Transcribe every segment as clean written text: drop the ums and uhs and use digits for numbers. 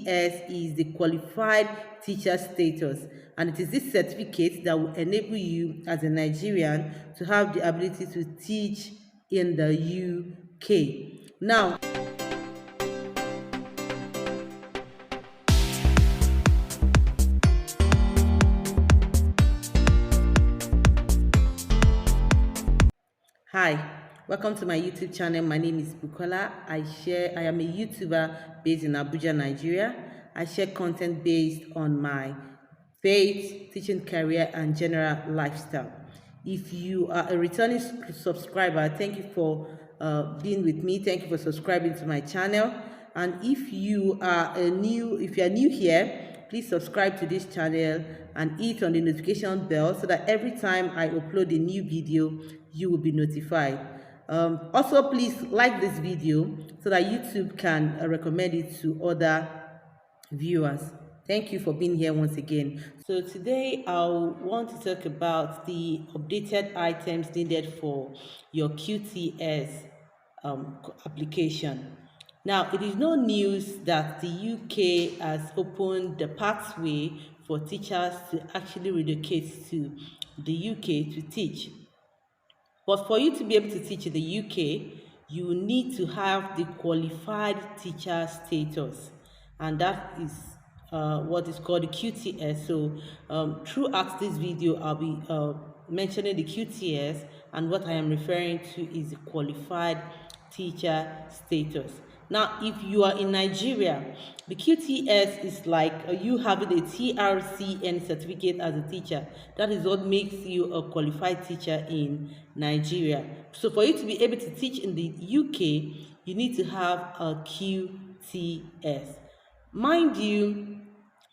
QTS is the Qualified Teacher Status, and it is this certificate that will enable you as a Nigerian to have the ability to teach in the UK. Now, hi, welcome to my YouTube channel. My name is Bukola. I am a YouTuber based in Abuja, Nigeria. I share content based on my faith, teaching career, and general lifestyle. If you are a returning subscriber, thank you for being with me. Thank you for subscribing to my channel. And if you are new here, please subscribe to this channel and hit on the notification bell so that every time I upload a new video, you will be notified. Also, please like this video so that YouTube can recommend it to other viewers. Thank you for being here once again. So today I want to talk about the updated items needed for your QTS application. Now, it is no news that the UK has opened the pathway for teachers to actually relocate to the UK to teach. But for you to be able to teach in the UK, you need to have the qualified teacher status, and that is what is called the QTS. So throughout this video, I'll be mentioning the QTS, and what I am referring to is the qualified teacher status. Now, if you are in Nigeria, the QTS is like you having a TRCN certificate as a teacher. That is what makes you a qualified teacher in Nigeria. So for you to be able to teach in the UK, you need to have a QTS. Mind you,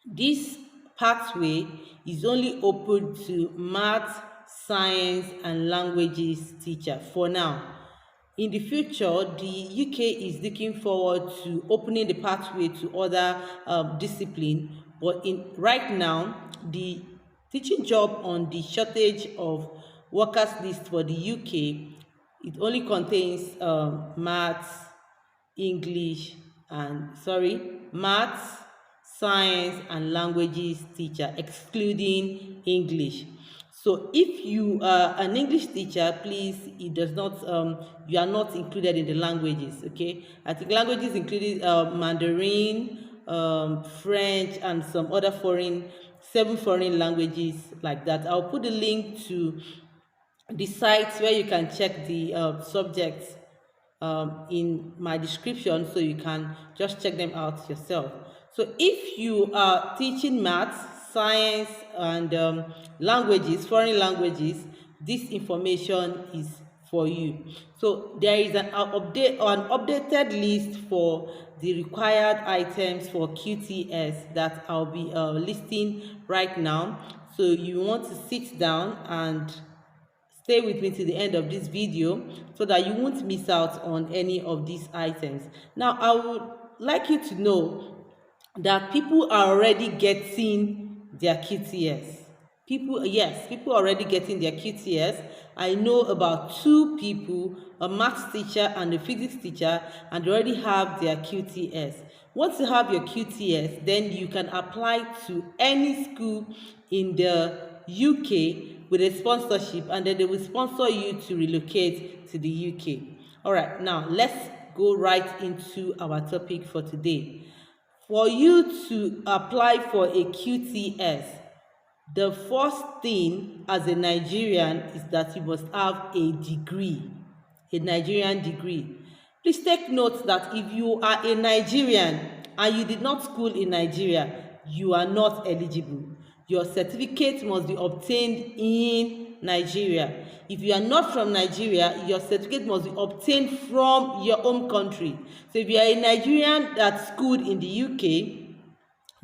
this pathway is only open to math, science, and languages teacher for now. In the future, the UK is looking forward to opening the pathway to other disciplines, but right now, the teaching job on the shortage of workers list for the UK, it only contains maths, science, and languages teacher, excluding English. So if you are an English teacher, please, it does not, you are not included in the languages, okay? I think languages included Mandarin, French, and some other 7 foreign languages like that. I'll put the link to the sites where you can check the subjects in my description, so you can just check them out yourself. So if you are teaching maths, science, and languages, foreign languages, this information is for you. So there is an updated list for the required items for QTS that I'll be listing right now. So you want to sit down and stay with me to the end of this video so that you won't miss out on any of these items. Now, I would like you to know that people are already getting their QTS. People are already getting their QTS. I know about 2 people, a maths teacher and a physics teacher, and they already have their QTS. Once you have your QTS, then you can apply to any school in the UK with a sponsorship, and then they will sponsor you to relocate to the UK. All right, now let's go right into our topic for today. For you to apply for a QTS, the first thing as a Nigerian is that you must have a degree, a Nigerian degree. Please take note that if you are a Nigerian and you did not school in Nigeria, you are not eligible. Your certificate must be obtained in Nigeria. If you are not from Nigeria, your certificate must be obtained from your home country. So if you are a Nigerian that schooled in the UK,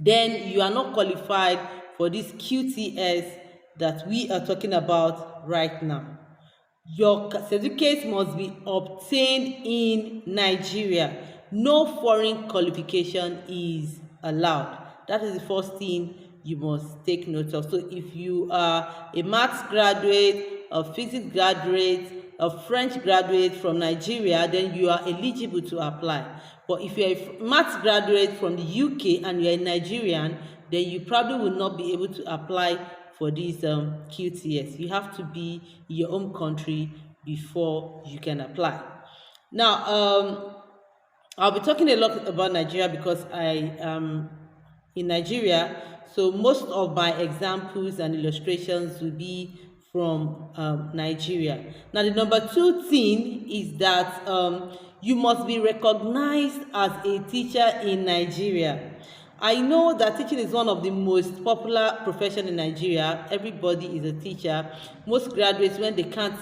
then you are not qualified for this QTS that we are talking about right now. Your certificate must be obtained in Nigeria. No foreign qualification is allowed. That is the first thing you must take note of. So if you are a maths graduate, a physics graduate, a French graduate from Nigeria, then you are eligible to apply. But if you're a maths graduate from the UK and you're a Nigerian, then you probably will not be able to apply for this QTS. You have to be in your home country before you can apply. Now, I'll be talking a lot about Nigeria because I am in Nigeria. So most of my examples and illustrations will be from Nigeria. Now, the number two thing is that you must be recognized as a teacher in Nigeria. I know that teaching is one of the most popular profession in Nigeria. Everybody is a teacher. Most graduates, when they can't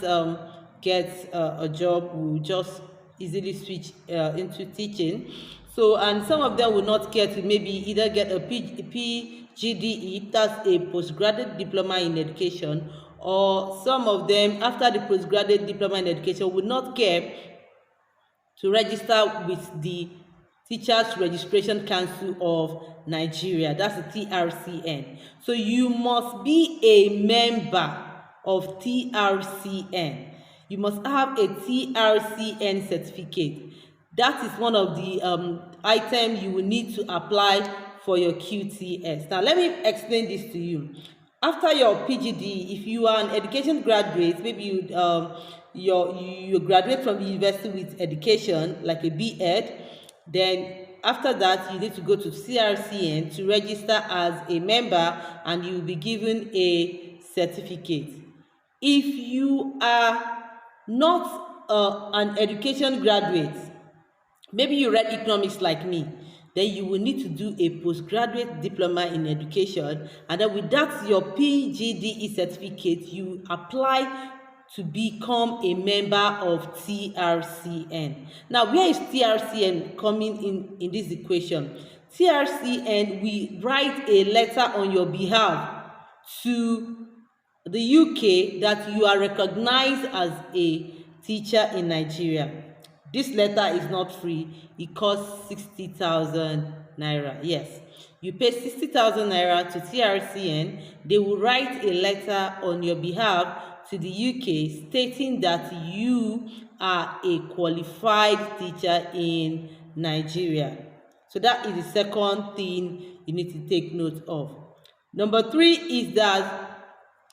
get a job, will just easily switch into teaching. So, and some of them will not care to maybe either get a PGDE, that's a postgraduate diploma in education, or some of them, after the postgraduate diploma in education, will not care to register with the Teachers Registration Council of Nigeria, that's the TRCN. So you must be a member of TRCN. You must have a TRCN certificate. That is one of the items you will need to apply for your QTS. Now, let me explain this to you. After your PGD, if you are an education graduate, maybe you graduate from the university with education, like a B.Ed, then after that, you need to go to CRCN to register as a member, and you will be given a certificate. If you are not an education graduate, maybe you read economics like me, then you will need to do a postgraduate diploma in education, and then with that, your PGDE certificate, you apply to become a member of TRCN. Now, where is TRCN coming in this equation? TRCN, we write a letter on your behalf to the UK that you are recognized as a teacher in Nigeria. This letter is not free. It costs 60,000 naira. Yes, you pay 60,000 naira to TRCN. They will write a letter on your behalf to the UK stating that you are a qualified teacher in Nigeria. So that is the second thing you need to take note of. Number three is that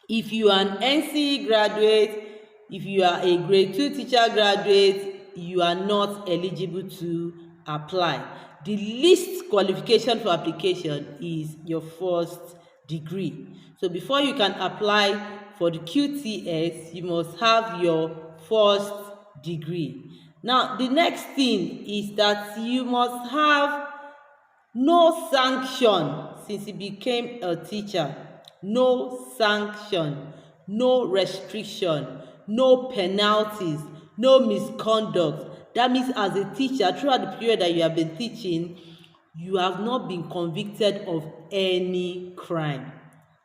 if you are an NCE graduate, if you are a grade 2 teacher graduate, you are not eligible to apply. The least qualification for application is your first degree. So before you can apply for the QTS, you must have your first degree. Now, the next thing is that you must have no sanction since you became a teacher. No sanction, no restriction, no penalties, no misconduct. That means as a teacher, throughout the period that you have been teaching, you have not been convicted of any crime.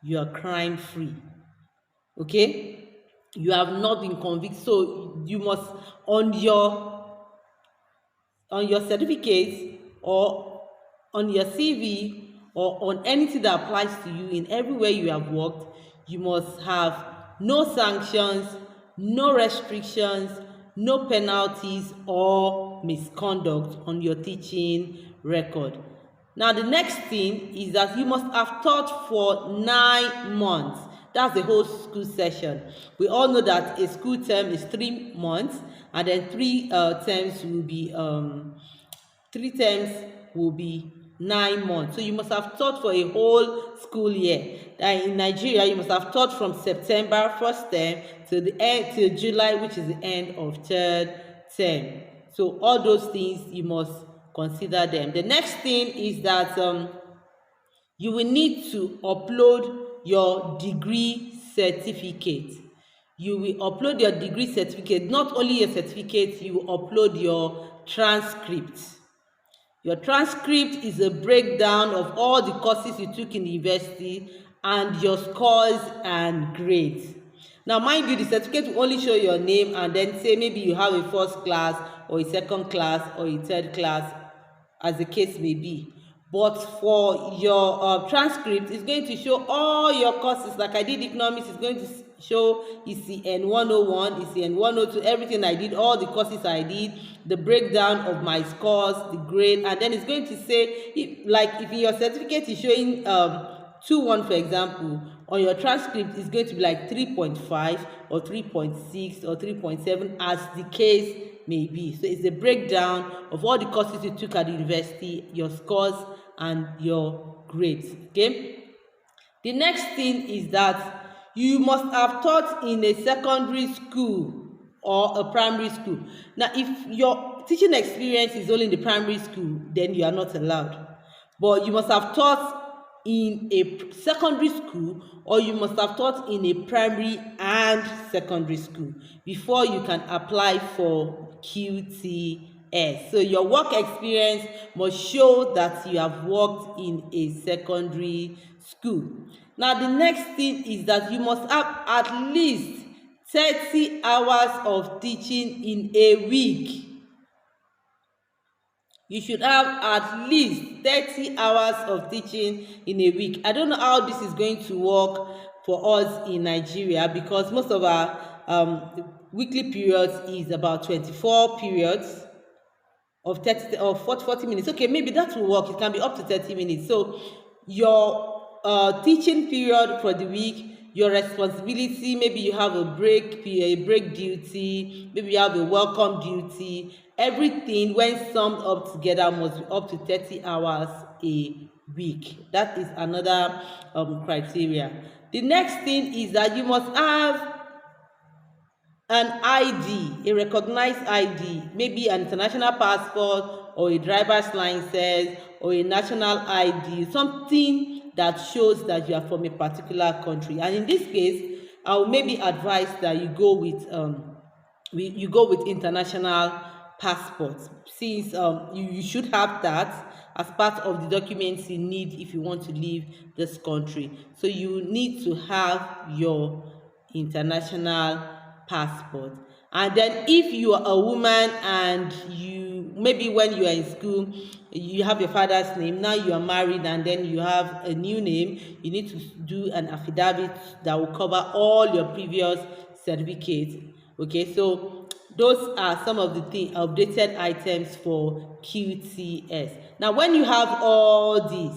You are crime free. Okay? You have not been convicted. So you must, on your certificate or on your CV or on anything that applies to you in everywhere you have worked, you must have no sanctions, no restrictions, no penalties or misconduct on your teaching record. Now, the next thing is that you must have taught for 9 months. That's the whole school session. We all know that a school term is 3 months, and then 3 terms will be 9 months. So you must have taught for a whole school year. In Nigeria, you must have taught from September first term till the end, till July, which is the end of 3rd term. So all those things, you must consider them. The next thing is that you will need to upload your degree certificate. You will upload your degree certificate. Not only your certificate, you will upload your transcript. Your transcript is a breakdown of all the courses you took in the university and your scores and grades. Now, mind you, the certificate will only show your name and then say maybe you have a first class or a second class or a third class, as the case may be. But for your transcript, it's going to show all your courses. Like I did economics, it's going to show ECN 101, ECN 102, everything I did, all the courses I did, the breakdown of my scores, the grade, and then it's going to say, if in your certificate is showing 2-1, for example, on your transcript it's going to be like 3.5 or 3.6 or 3.7, as the case may be. So it's a breakdown of all the courses you took at the university, your scores and your grades. Okay. The next thing is that you must have taught in a secondary school or a primary school. Now, if your teaching experience is only in the primary school, then you are not allowed. But you must have taught in a secondary school, or you must have taught in a primary and secondary school before you can apply for QTS. So your work experience must show that you have worked in a secondary school. Now, the next thing is that you must have at least 30 hours of teaching in a week. You should have at least 30 hours of teaching in a week. I don't know how this is going to work for us in Nigeria, because most of our weekly periods is about 24 periods of 30 or 40 minutes. Okay, maybe that will work. It can be up to 30 minutes. So your teaching period for the week, your responsibility, maybe you have a break duty, maybe you have a welcome duty, everything when summed up together must be up to 30 hours a week. That is another criteria. The next thing is that you must have an ID, a recognized ID, maybe an international passport or a driver's license or a national ID, something that shows that you are from a particular country. And in this case, I will maybe advise that you go with international passports, since you should have that as part of the documents you need if you want to leave this country. So you need to have your international passport. And then if you are a woman and you, maybe when you are in school, you have your father's name, now you are married and then you have a new name, you need to do an affidavit that will cover all your previous certificates. Okay, so those are some of the updated items for QTS. Now, when you have all these,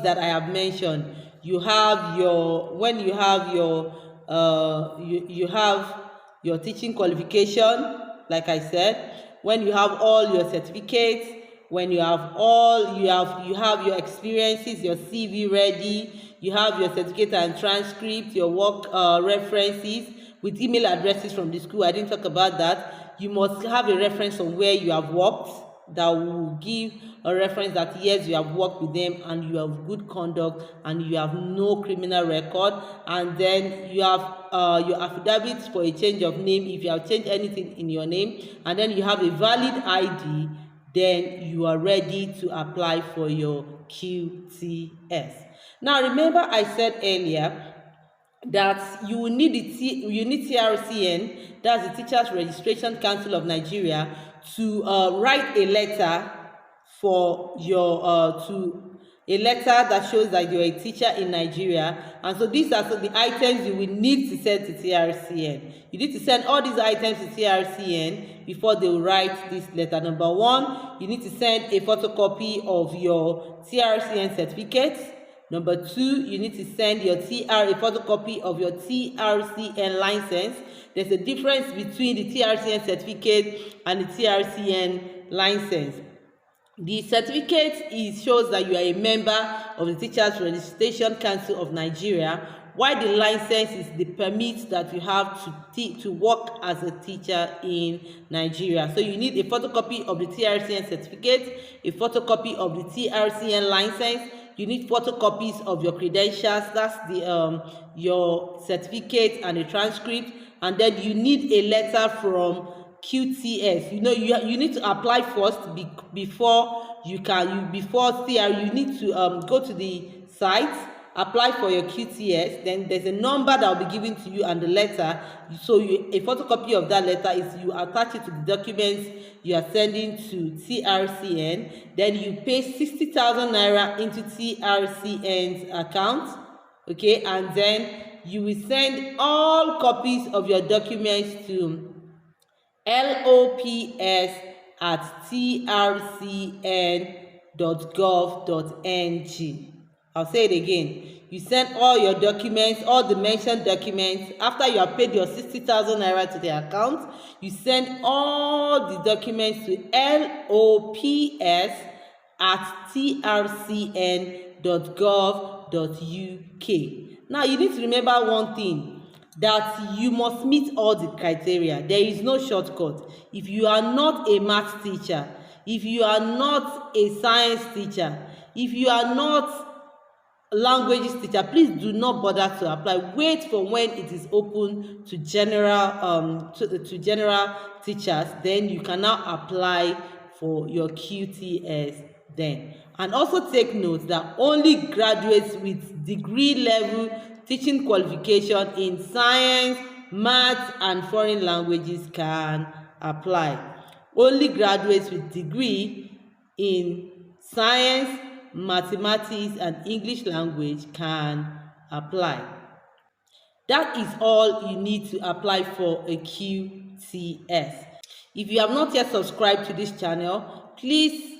that I have mentioned, you have your, when you have your you have your teaching qualification, like I said, when you have all your certificates, when you have all, you have your experiences, your CV ready, you have your certificate and transcript, your work references with email addresses from the school. I didn't talk about that. You must have a reference on where you have worked that will give a reference that yes, you have worked with them and you have good conduct and you have no criminal record. And then you have your affidavit for a change of name if you have changed anything in your name, and then you have a valid ID. Then you are ready to apply for your QTS. Now, remember I said earlier that you will need TRCN, that's the Teachers Registration Council of Nigeria, to write a letter for your a letter that shows that you're a teacher in Nigeria. And so these are the items you will need to send to TRCN. You need to send all these items to TRCN before they will write this letter. Number one, you need to send a photocopy of your TRCN certificate. Number two, you need to send a photocopy of your TRCN license. There's a difference between the TRCN certificate and the TRCN license. The certificate shows that you are a member of the Teachers Registration Council of Nigeria, while the license is the permit that you have to work as a teacher in Nigeria. So you need a photocopy of the TRCN certificate, a photocopy of the TRCN license. You need photocopies of your credentials, that's your certificate and a transcript, and then you need a letter from QTS. You need to apply first before you need to go to the site, apply for your QTS. Then there's a number that will be given to you and the letter. So a photocopy of that letter is you attach it to the documents you are sending to TRCN. Then you pay 60,000 naira into TRCN's account. Okay, and then you will send all copies of your documents to lops@trcn.gov.ng. I'll say it again. You send all your documents, all the mentioned documents. After you have paid your 60,000 naira to the account, you send all the documents to lops@trcn.gov.uk. Now you need to remember one thing, that you must meet all the criteria. There is no shortcut. If you are not a math teacher, if you are not a science teacher, if you are not languages teacher, please do not bother to apply. Wait for when it is open to to general teachers, then you can now apply for your QTS then. And also take note that only graduates with degree level teaching qualification in science, math and foreign languages can apply. Only graduates with degree in science, mathematics and English language can apply. That is all you need to apply for a QTS. If you have not yet subscribed to this channel, please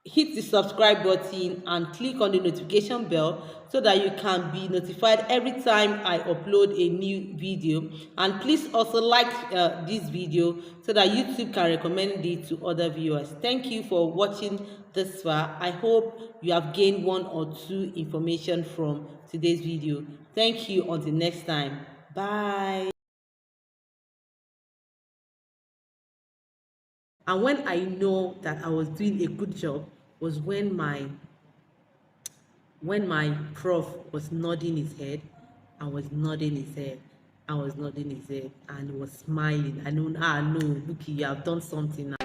hit the subscribe button and click on the notification bell so that you can be notified every time I upload a new video. And please also like this video so that YouTube can recommend it to other viewers. Thank you for watching this far. I hope you have gained one or two information from today's video. Thank you. Until next time. Bye. And when I know that I was doing a good job was when my prof was nodding his head, I was nodding his head, I was nodding his head, and he was smiling. I know, no, look, you have done something now.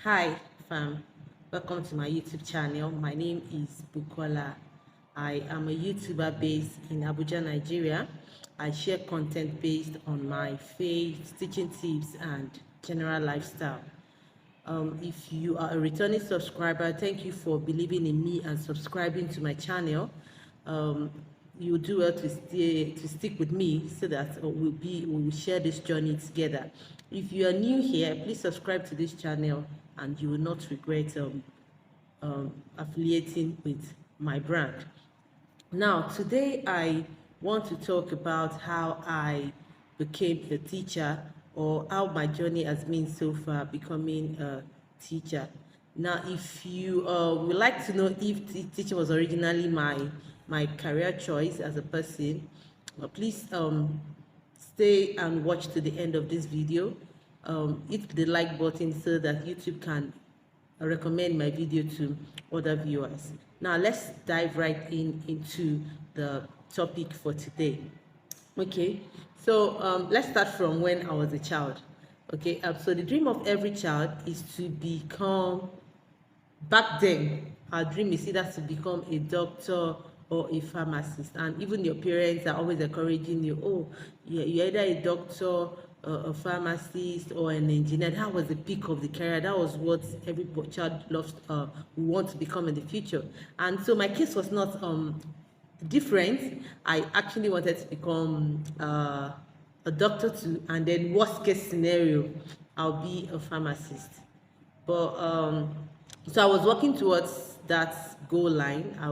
Hi, fam. Welcome to my YouTube channel. My name is Bukola. I am a YouTuber based in Abuja, Nigeria. I share content based on my faith, teaching tips, and general lifestyle. If you are a returning subscriber, thank you for believing in me and subscribing to my channel. You do well to stick with me so that we will share this journey together. If you are new here, please subscribe to this channel and you will not regret affiliating with my brand. Now, today I want to talk about how I became a teacher, or how my journey has been so far becoming a teacher. Now, if you would like to know if teaching was originally my career choice as a person, please stay and watch to the end of this video. Hit the like button so that YouTube can recommend my video to other viewers. Now let's dive right into the topic for today. Okay, so let's start from when I was a child. Okay, so the dream of every child is to become, back then our dream is either to become a doctor or a pharmacist, and even your parents are always encouraging you, oh yeah, you're either a doctor, a pharmacist or an engineer. That was the peak of the career. That was what every child loves, want to become in the future. And so my case was not different. I actually wanted to become a doctor too, and then worst case scenario, I'll be a pharmacist. But so I was working towards that goal line. I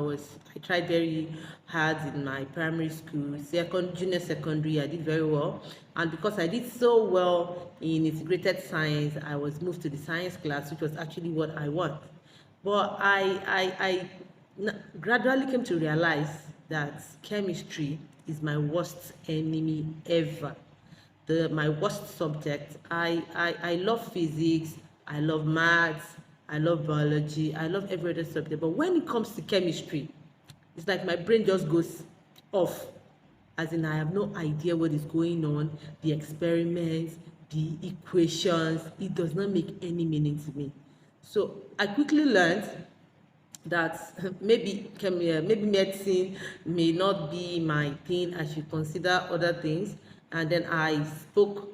tried very hard in my primary school, junior secondary. I did very well, and because I did so well in integrated science, I was moved to the science class, which was actually what I want. But I gradually came to realize that chemistry is my worst enemy ever. My worst subject. I love physics, I love maths, I love biology, I love every other subject. But when it comes to chemistry, it's like my brain just goes off. As in, I have no idea what is going on, the experiments, the equations, it does not make any meaning to me. So I quickly learned that maybe medicine may not be my thing. I should consider other things. And then I spoke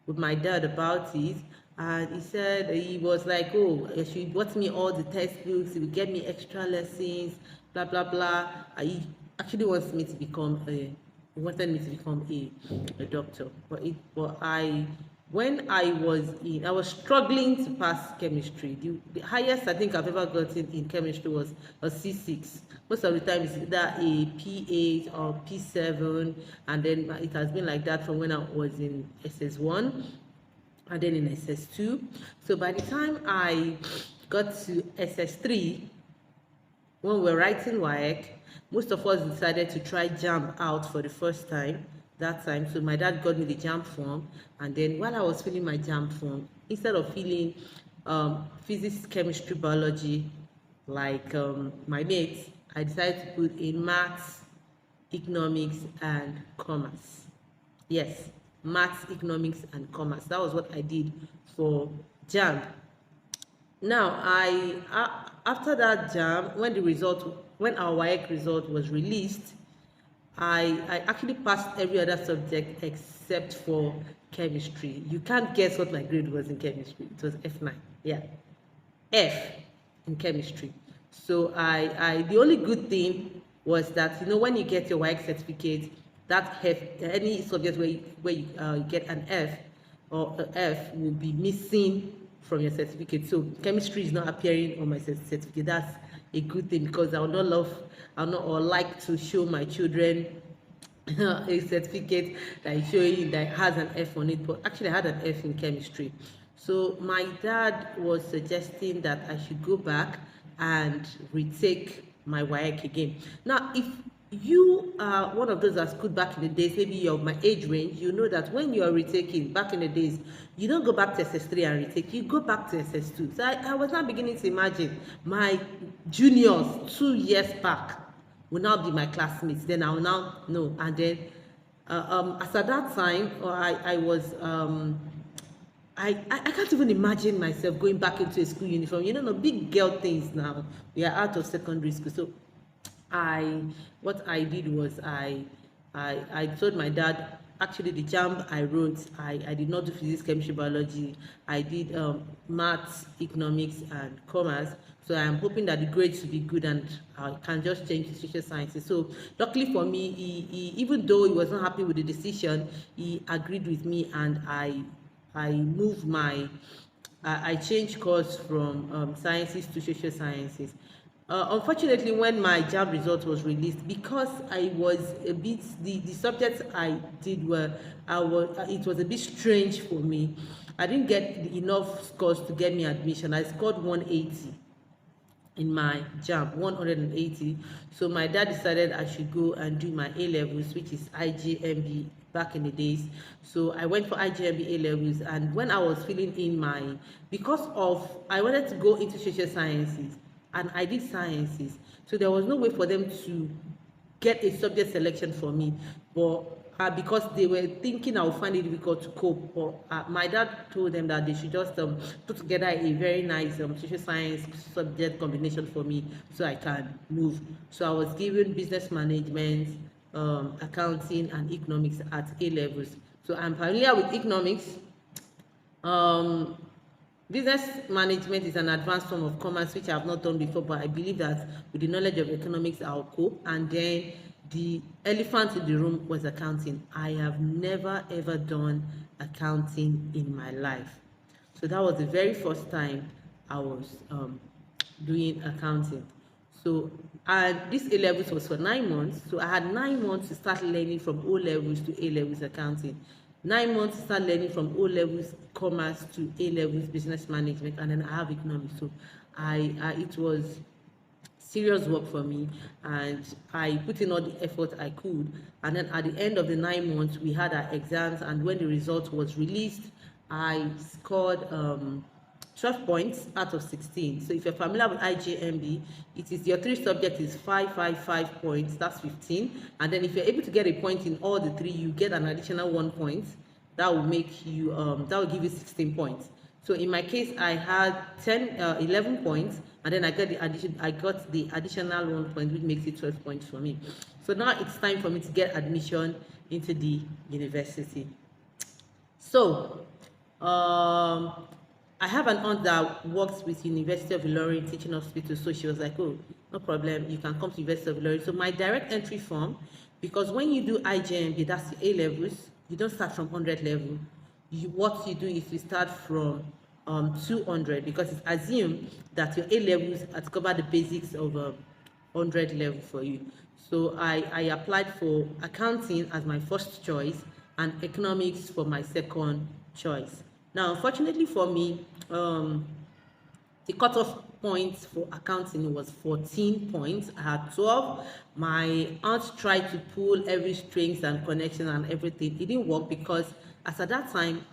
with my dad about it, and he said he was like, oh, she bought me all the textbooks, he would get me extra lessons, blah blah blah. He actually wants me to become a he wanted me to become a doctor, but I when I was struggling to pass chemistry. The highest I think I've ever gotten in chemistry was a C6. Most of the time it's either a P8 or P7, and then it has been like that from when I was in SS1 and then in SS2. So by the time I got to SS3, when we were writing WAEC, most of us decided to try JAMB out for the first time that time. So my dad got me the JAMB form, and then while I was filling my JAMB form, instead of filling physics, chemistry, biology like my mates, I decided to put in maths, economics, and commerce. Yes, maths, economics, and commerce. That was what I did for JAMB. Now, after that jam, when our WAEC result was released, I actually passed every other subject except for chemistry. You can't guess what my grade was in chemistry. It was F9. Yeah, F in chemistry. So the only good thing was that, you know, when you get your WAEC certificate, that F, any subject where you get an F or a F will be missing from your certificate. So chemistry is not appearing on my certificate. That's a good thing, because I would not or like to show my children a certificate that is showing that has an F on it, but actually I had an F in chemistry. So my dad was suggesting that I should go back and retake my WAEC again. Now, if you are one of those that schooled back in the days, maybe you're of my age range, you know that when you are retaking back in the days, you don't go back to SS3 and retake, you go back to SS2. So I was now beginning to imagine my juniors 2 years back will now be my classmates. Then I will now know. And then as at that time, I was I can't even imagine myself going back into a school uniform. You know, no big girl things now. We are out of secondary school. So what I did was I told my dad, actually the JAMB I wrote, I did not do physics, chemistry, biology. I did maths, economics, and commerce. So I'm hoping that the grades will be good and I can just change to social sciences. So luckily for me, he even though he was not happy with the decision, he agreed with me, and I moved I changed course from sciences to social sciences. Unfortunately, when my JAMB result was released, because I was a bit, the subjects I did were, it was a bit strange for me. I didn't get enough scores to get me admission. I scored 180 in my JAMB, 180. So my dad decided I should go and do my A levels, which is IJMB back in the days. So I went for IJMB A levels, and when I was filling in because I wanted to go into social sciences, and I did sciences, so there was no way for them to get a subject selection for me. But because they were thinking I would find it difficult to cope, but my dad told them that they should just put together a very nice social science subject combination for me so I can move. So I was given business management, accounting, and economics at A levels. So I'm familiar with economics. Business management is an advanced form of commerce, which I have not done before, but I believe that with the knowledge of economics, I'll cope. And then the elephant in the room was accounting. I have never ever done accounting in my life. So that was the very first time I was doing accounting. So, and this A levels was for 9 months. So I had 9 months to start learning from O levels to A levels accounting. 9 months to start learning from O levels commerce to A levels business management, and then I have economics. So it was serious work for me, and I put in all the effort I could. And then at the end of the 9 months, we had our exams, and when the result was released, I scored 12 points out of 16. So if you're familiar with IJMB, it is your 3 subjects is 5 points, that's 15. And then if you're able to get a point in all the 3, you get an additional 1 point. That will make you that will give you 16 points. So in my case, I had 11 points, and then I got the additional 1 point, which makes it 12 points for me. So now it's time for me to get admission into the university. So I have an aunt that works with University of Ilorin teaching hospital, so she was like, oh, no problem, you can come to University of Ilorin. So my direct entry form, because when you do IJMB, that's A levels, you don't start from 100 level. What you do is you start from 200, because it's assumed that your A levels has covered the basics of 100 level for you. So I applied for accounting as my first choice and economics for my second choice. Now, unfortunately for me, the cutoff points for accounting was 14 points. I had 12. My aunt tried to pull every strings and connection and everything. It didn't work because as at that time,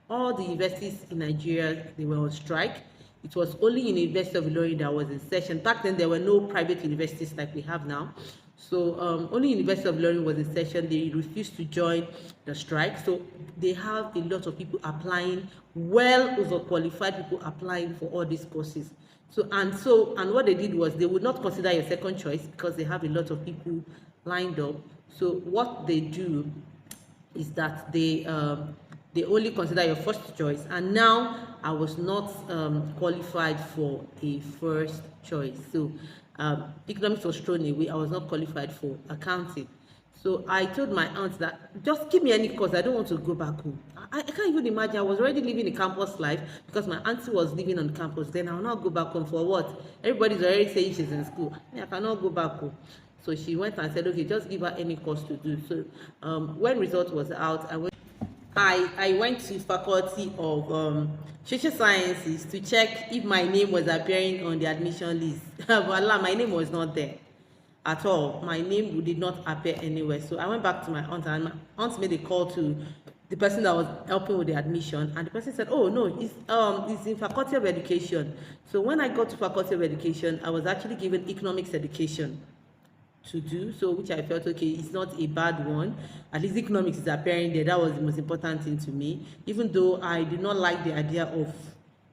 all the universities in Nigeria, they were on strike. It was only University of Ilorin that was in session. Back then, there were no private universities like we have now. So only University of Ilorin was in session. They refused to join the strike. So they have a lot of people applying, well overqualified people applying for all these courses. And what they did was they would not consider your second choice because they have a lot of people lined up. So what they do is that they only consider your first choice, and now I was not qualified for a first choice. So economics was thrown away. I was not qualified for accounting. So I told my aunt that just give me any course. I don't want to go back home. I can't even imagine. I was already living a campus life because my auntie was living on campus. Then I will not go back home for what? Everybody's already saying she's in school. I cannot go back home. So she went and said, okay, just give her any course to do. So when result was out, I went to Faculty of Social Sciences to check if my name was appearing on the admission list. Voila, my name was not there at all. My name did not appear anywhere. So I went back to my aunt, and my aunt made a call to the person that was helping with the admission, and the person said, oh no, it's in Faculty of Education. So when I got to Faculty of Education, I was actually given economics education to do, so which I felt okay, it's not a bad one. At least economics is appearing there. That was the most important thing to me, even though I did not like the idea of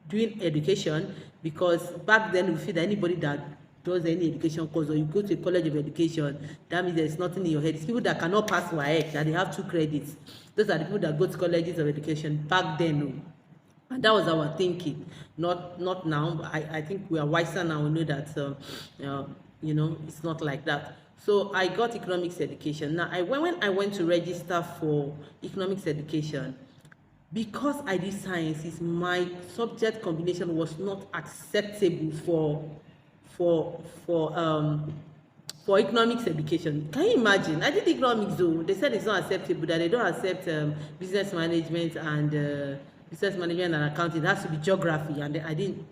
doing education, because back then we feel that anybody that does any education course, or you go to a college of education, that means there's nothing in your head. It's people that cannot pass WAEC, that they have 2 credits. Those are the people that go to colleges of education back then. No. And that was our thinking, not now. I think we are wiser now. We know that it's not like that. So I got economics education. Now when I went to register for economics education, because I did sciences, my subject combination was not acceptable for economics education. Can you imagine? I did economics though. They said it's not acceptable, that they don't accept business management and accounting. It has to be geography, and I did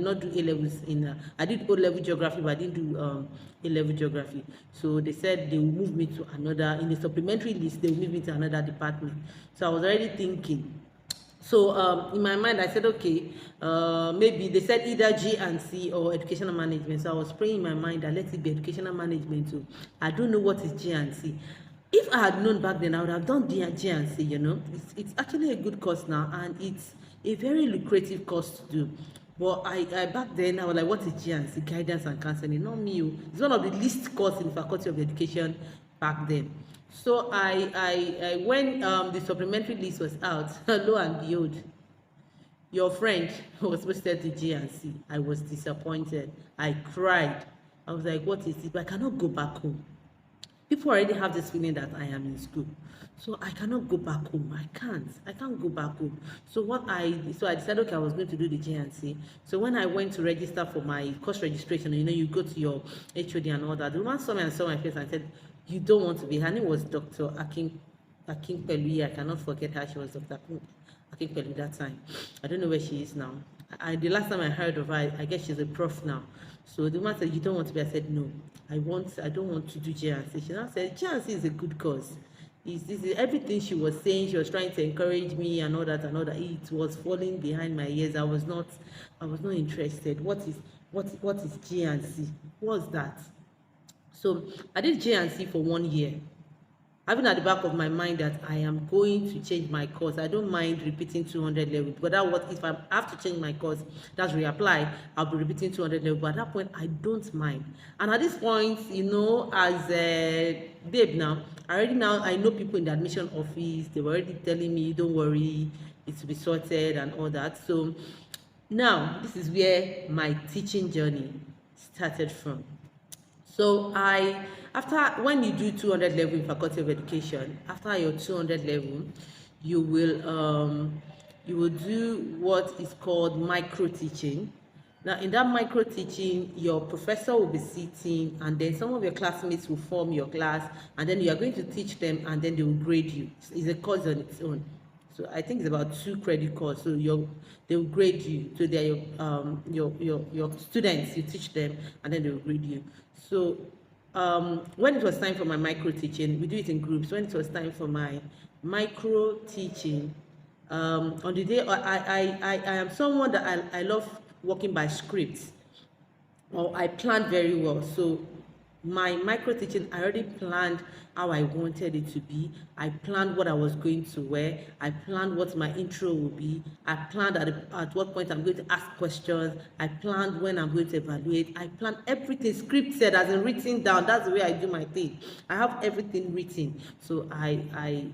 not do A levels in I did O level geography, but I didn't do A level geography. So they said they will move me to another, in the supplementary list they will move me to another department. So I was already thinking. So in my mind, I said, okay, maybe they said either G&C or educational management. So I was praying in my mind that let it be educational management too. I don't know what is G&C. If I had known back then, I would have done G&C, It's actually a good course now, and it's a very lucrative course to do. But I back then, I was like, what is G&C? Guidance and counseling. Not me. It's one of the least courses in Faculty of Education back then. So I when the supplementary list was out, lo and behold, your friend was posted to G&C. I was disappointed. I cried. I was like, what is it? But I cannot go back home. People already have this feeling that I am in school, so I cannot go back home. I can't go back home. So I decided, okay, I was going to do the G&C. So when I went to register for my course registration, you go to your HOD and all that, the woman saw me and saw my face and said, you don't want to be. Her name was Dr. Akin Pelu. I cannot forget her. She was Dr. Akin Pelu that time. I don't know where she is now. The last time I heard of her, I guess she's a prof now. So the woman said, you don't want to be. I said, no, I don't want to do G&C. She now said, G&C is a good course. Everything she was saying, she was trying to encourage me and all that. It was falling behind my ears. I was not interested. What is G&C? What's that? So I did G&C for 1 year, having at the back of my mind that I am going to change my course. I don't mind repeating 200 level, but if I have to change my course, that's reapply, I'll be repeating 200 level. But at that point, I don't mind. And at this point, as a babe now, I know people in the admission office. They were already telling me, don't worry, it will be sorted and all that. So now this is where my teaching journey started from. So after when you do 200 level in Faculty of Education, after your 200 level, you will you will do what is called micro teaching. Now, in that micro teaching, your professor will be sitting, and then some of your classmates will form your class, and then you are going to teach them, and then they will grade you. It's a course on its own. So I think it's about 2 credit course. So they will grade you. So they're your students. You teach them, and then they will grade you. So when it was time for my micro teaching, we do it in groups. When it was time for my micro teaching, on the day I am someone that I love working by scripts, or I planned very well. So my micro teaching, I already planned how I wanted it to be. I planned what I was going to wear. I planned what my intro will be. I planned at what point I'm going to ask questions. I planned when I'm going to evaluate. I planned everything scripted, as in written down. That's the way I do my thing. I have everything written. So I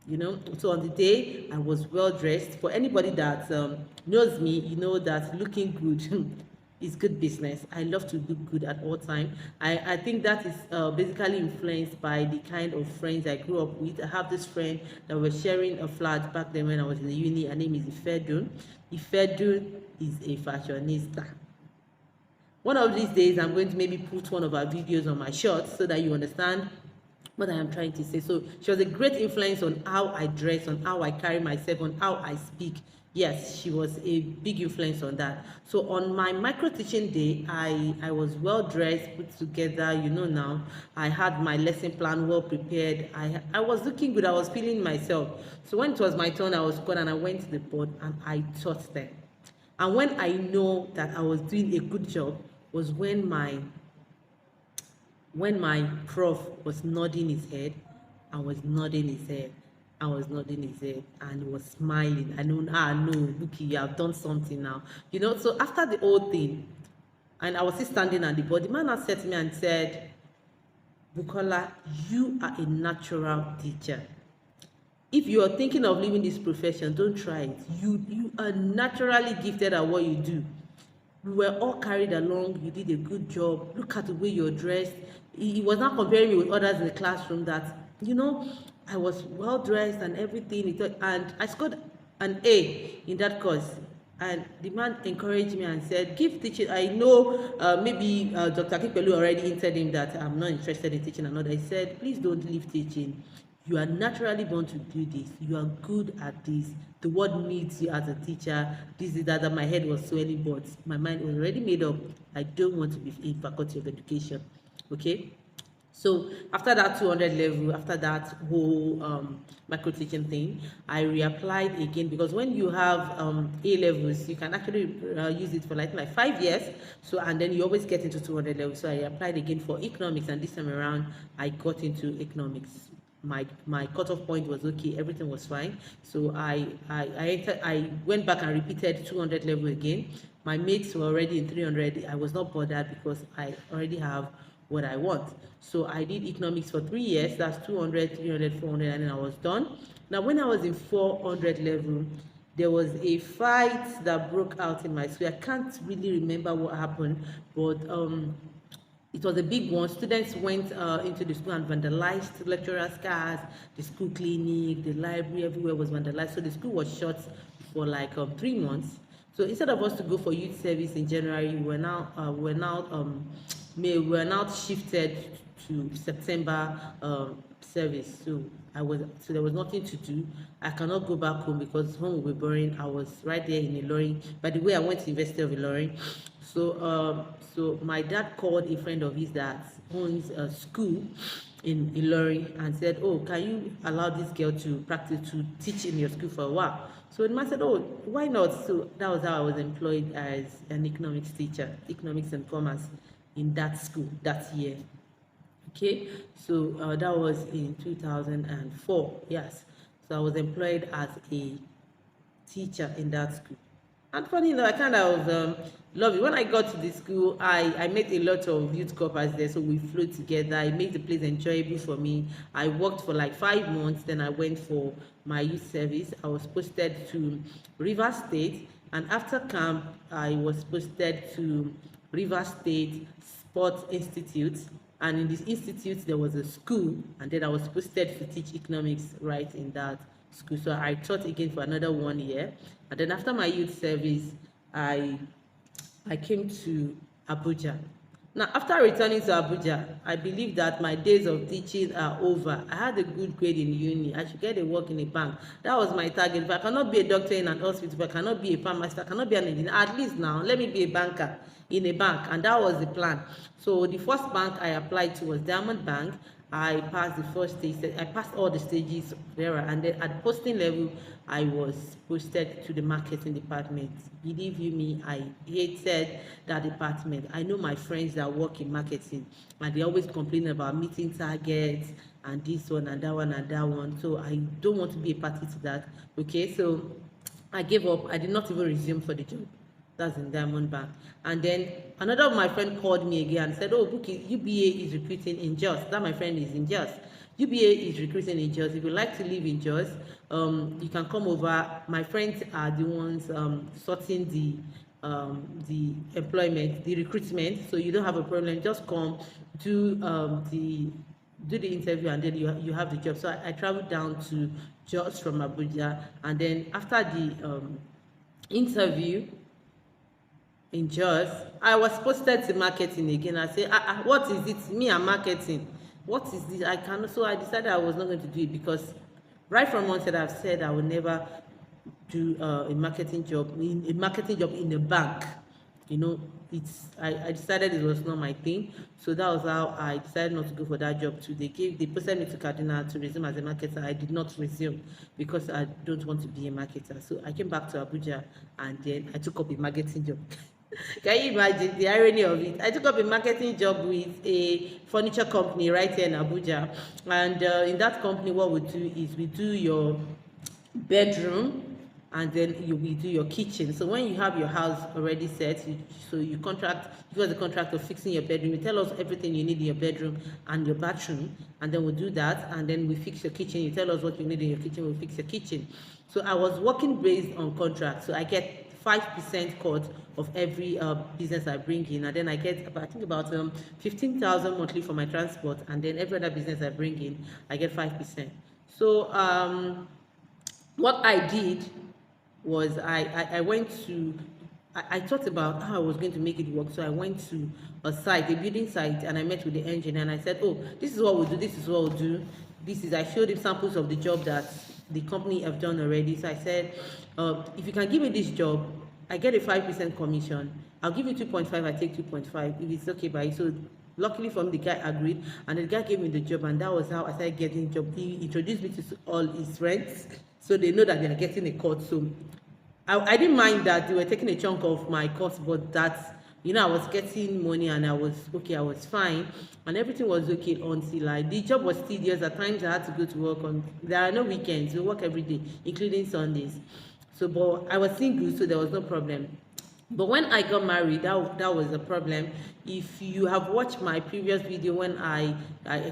you know, so on the day I was well dressed. For anybody that knows me, you know that looking good is good business. I love to look good at all time. I think that is basically influenced by the kind of friends I grew up with. I have this friend that was sharing a flat back then when I was in the uni. Her name is Ifedun. Ifedun is a fashionista. One of these days I'm going to maybe put one of our videos on my shorts so that you understand what I am trying to say. So she was a great influence on how I dress, on how I carry myself, on how I speak. Yes, she was a big influence on that. So on my micro teaching day, I was well dressed, put together, you know. Now I had my lesson plan well prepared. I was looking good. I was feeling myself. So when it was my turn, I was called and I went to the board and I taught them. And when I know that I was doing a good job was when my prof was nodding his head. I was nodding his head. I was nodding his head and he was smiling. I know, no, Buki, you have done something now. You know, so after the whole thing, and I was still standing at the board, the man now said to me and said, Bukola, you are a natural teacher. If you are thinking of leaving this profession, don't try it. You are naturally gifted at what you do. We were all carried along. You did a good job. Look at the way you're dressed. He was not comparing me with others in the classroom that, you know, I was well dressed and everything. And I scored an A in that course. And the man encouraged me and said, give teaching. I know maybe Dr. Akipelu already hinted him that I'm not interested in teaching another. He said, please don't leave teaching. You are naturally born to do this. You are good at this. The world needs you as a teacher. This is that my head was swelling, but my mind was already made up. I don't want to be in Faculty of Education. Okay. So after that 200 level, after that whole micro teaching thing, I reapplied again, because when you have A levels, you can actually use it for like 5 years. So, and then you always get into 200 levels. So I applied again for economics, and this time around I got into economics. My cutoff point was okay, everything was fine. So I went back and repeated 200 level again. My mates were already in 300. I was not bothered because I already have what I want. So I did economics for 3 years. That's 200, 300, 400, and then I was done. Now when I was in 400 level, there was a fight that broke out in my school. I can't really remember what happened, but it was a big one. Students went into the school and vandalized lecturers' cars, the school clinic, the library, everywhere was vandalized. So the school was shut for like 3 months. So instead of us to go for youth service in January, we were now shifted to September service. So there was nothing to do. I cannot go back home because home will be boring. I was right there in Ilorin. By the way, I went to University of Ilorin. So my dad called a friend of his that owns a school in Ilorin and said, oh, can you allow this girl to teach in your school for a while? So the man said, oh, why not? So that was how I was employed as an economics teacher, economics and commerce, in that school that year. Okay, so that was in 2004. Yes, so I was employed as a teacher in that school. And funny enough, I kind of love it. When I got to the school, I met a lot of youth corpers there, so we flew together. I made the place enjoyable for me. I worked for like 5 months, then I went for my youth service. I was posted to River State, and after camp, I was posted to River State Sports Institute. And in this institute, there was a school, and then I was posted to teach economics right in that school. So I taught again for another 1 year, and then after my youth service, I I came to Abuja. Now, after returning to Abuja, I believe that my days of teaching are over. I had a good grade in uni. I should get a work in a bank. That was my target. If I cannot be a doctor in an hospital, if I cannot be a pharmacist, if I cannot be an engineer, at least now, let me be a banker in a bank. And that was the plan. So the first bank I applied to was Diamond Bank. I passed the first stage. I passed all the stages there, and then at posting level, I was posted to the marketing department. Believe you me, I hated that department. I know my friends that work in marketing, and they always complain about meeting targets and this one and that one and that one. So I don't want to be a party to that. Okay, so I gave up. I did not even resume for the job. That's in Diamond Bank. And then another of my friend called me again and said, oh, Bookie, UBA is recruiting in Jos. That my friend is in Jos. UBA is recruiting in Jos. If you like to live in Jos, you can come over. My friends are the ones sorting the employment, the recruitment. So you don't have a problem. Just come, do the interview, and then you have the job. So I traveled down to Jos from Abuja, and then after the interview in Jos, I was posted to marketing again. I say, what is it? Me and marketing. What is this? I cannot. So I decided I was not going to do it, because right from onset I've said I will never do a marketing job in a bank. You know, I decided it was not my thing. So that was how I decided not to go for that job too. They posted me to Kaduna to resume as a marketer. I did not resume because I don't want to be a marketer. So I came back to Abuja, and then I took up a marketing job. Can you imagine the irony of it? I took up a marketing job with a furniture company right here in Abuja, and in that company, what we do is we do your bedroom, and then we do your kitchen. So when you have your house already set, so you give us a contract of fixing your bedroom. You tell us everything you need in your bedroom and your bathroom, and then we'll do that, and then we fix your kitchen. You tell us what you need in your kitchen, we'll fix your kitchen. So I was working based on contract, so I get 5% cut of every business I bring in, and then I get about, I think about 15,000 monthly for my transport, and then every other business I bring in, I get 5%. So what I did was I went to, I thought about how I was going to make it work. So I went to a site, a building site, and I met with the engineer, and I said, oh, this is what we'll do, this is what we'll do. I showed him samples of the job that the company have done already. So I said, if you can give me this job, I get a 5% commission. I'll give you 2.5, I take 2.5, if it's okay by you. So luckily for me, the guy agreed, and the guy gave me the job, and that was how I started getting job. He introduced me to all his friends, so they know that they are getting a cut. So I didn't mind that they were taking a chunk of my cost, but that, you know, I was getting money, and I was okay, I was fine, and everything was okay until the job was tedious. At times I had to go to work there are no weekends, we work every day, including Sundays. So, but I was single, so there was no problem. But when I got married, that was a problem. If you have watched my previous video when I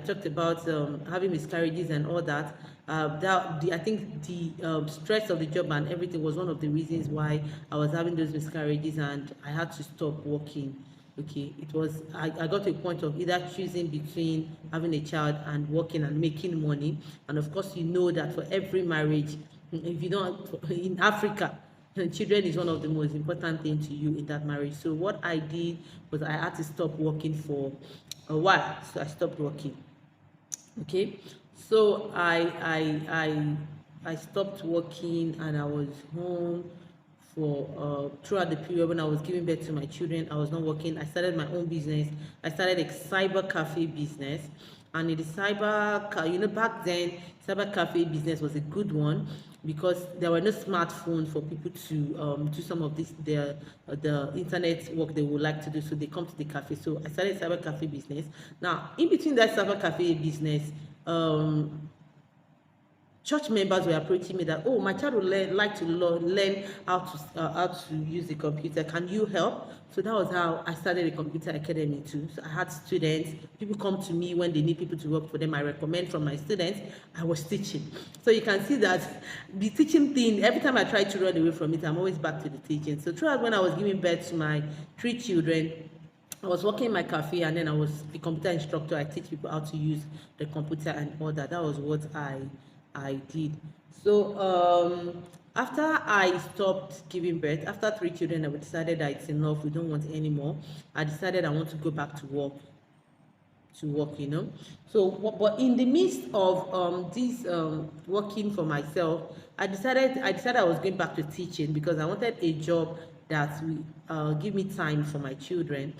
talked about having miscarriages and all that, I think the stress of the job and everything was one of the reasons why I was having those miscarriages, and I had to stop working. Okay, it was I got to a point of either choosing between having a child and working and making money. And of course, you know that for every marriage, if you don't, in Africa, children is one of the most important things to you in that marriage. So what I did was I had to stop working for a while. So I stopped working. Okay, so I stopped working, and I was home for throughout the period when I was giving birth to my children. I was not working. I started my own business. I started a cyber cafe business, and in the back then, cyber cafe business was a good one, because there were no smartphones for people to do some of the internet work they would like to do. So they come to the cafe. So I started cyber cafe business. Now, in between that cyber cafe business, church members were approaching me that, oh, my child would like to learn how to use the computer. Can you help? So that was how I started a computer academy too. So I had students. People come to me when they need people to work for them. I recommend from my students. I was teaching. So you can see that the teaching thing, every time I try to run away from it, I'm always back to the teaching. So throughout when I was giving birth to my 3 children, I was working in my cafe, and then I was a computer instructor. I teach people how to use the computer and all that. That was what I did. So after I stopped giving birth, after 3 children, I decided that it's enough. We don't want any more. I decided I want to go back to work. So but in the midst of this working for myself, I decided I was going back to teaching because I wanted a job that will give me time for my children.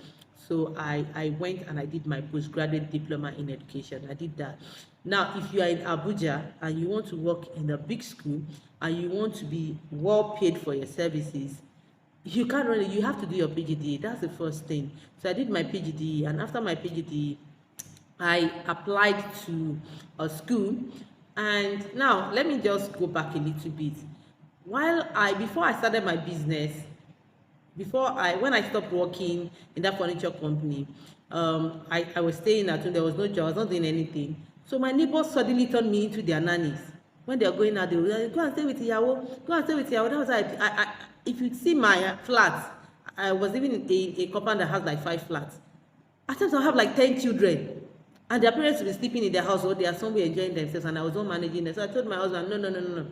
So I went and I did my postgraduate diploma in education. I did that. Now if you are in Abuja and you want to work in a big school and you want to be well paid for your services, you can't really, you have to do your PGD. That's the first thing. So I did my PGD, and after my PGD I applied to a school. And now let me just go back a little bit. Before I started my business, when I stopped working in that furniture company, I was staying at home. There was no job. I was not doing anything. So my neighbors suddenly turned me into their nannies. When they are going out, they will like, go and stay with Iyawo, go and stay with Iyawo. That was like, if you see my flat, I was living in a compound that has like 5 flats. At times I have like 10 children, and their parents will be sleeping in their house, or they are somewhere enjoying themselves, and I was not managing them. So I told my husband, no,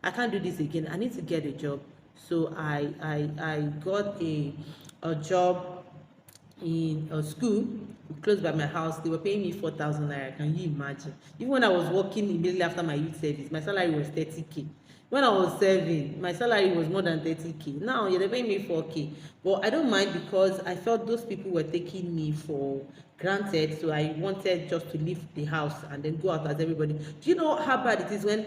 I can't do this again. I need to get a job. So I got a job in a school close by my house. They were paying me 4,000 naira. Can you imagine? Even when I was working immediately after my youth service, my salary was 30K. When I was serving, my salary was more than 30K. Now they're paying me 4K. But I don't mind because I felt those people were taking me for granted. So I wanted just to leave the house and then go out as everybody. Do you know how bad it is when